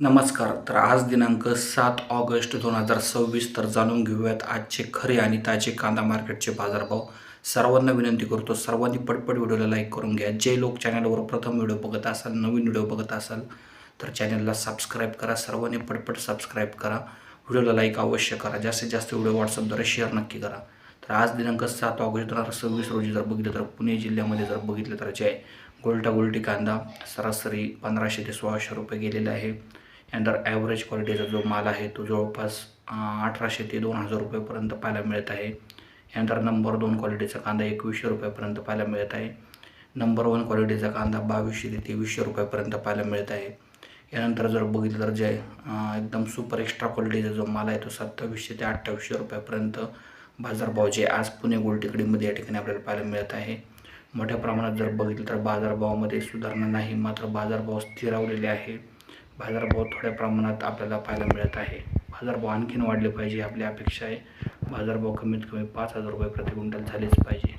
नमस्कार. तर आज दिनांक 7 ऑगस्ट 2026. तर जाणून घेऊयात आजचे खरे आणि ताजे कांदा मार्केटचे बाजारभाव. सर्वांना विनंती करतो, सर्वांनी पटपट व्हिडिओला लाईक करून घ्या. जे लोक चॅनलवर प्रथम व्हिडिओ बघत असाल, नवीन व्हिडिओ बघत असाल तर चॅनलला सबस्क्राईब करा. सर्वांनी पटपट सबस्क्राईब करा. व्हिडिओला लाईक अवश्य करा. जास्तीत जास्त व्हिडिओ व्हॉट्सअपद्वारे शेअर नक्की करा. तर आज दिनांक 7 ऑगस्ट 2026 रोजी जर बघितलं तर पुणे जिल्ह्यामध्ये जर बघितलं तर जे गोल्टी कांदा सरासरी 1500 ते 1600 रुपये गेलेला आहे. यानंतर ॲव्हरेज क्वालिटीचा जो माल आहे तो जवळपास 1800 ते 2000 रुपयेपर्यंत पाहायला मिळत आहे. यानंतर नंबर 2 क्वालिटीचा कांदा 2100 रुपयापर्यंत पाहायला मिळत आहे. नंबर 1 क्वालिटीचा कांदा 2200 ते 2300 रुपयापर्यंत पाहायला मिळत आहे. यानंतर जर बघितलं तर जे एकदम सुपर एक्स्ट्रा क्वालिटीचा जो माल आहे तो 2700 ते 2800 रुपयापर्यंत बाजारभाव जे आज पुणे गोल्ड या ठिकाणी आपल्याला पाहायला मिळत आहे. मोठ्या प्रमाणात जर बघितलं तर बाजारभावामध्ये सुधारणा नाही, मात्र बाजारभाव स्थिरावलेले आहे. बाजारभाव थोड्या प्रमाणात आपल्याला पाहायला मिळत आहे. बाजारभाव आणखीन वाढले पाहिजे आपली अपेक्षा आहे. बाजारभाव कमीत कमी 5000 रुपये प्रति क्विंटल झालेच पाहिजे.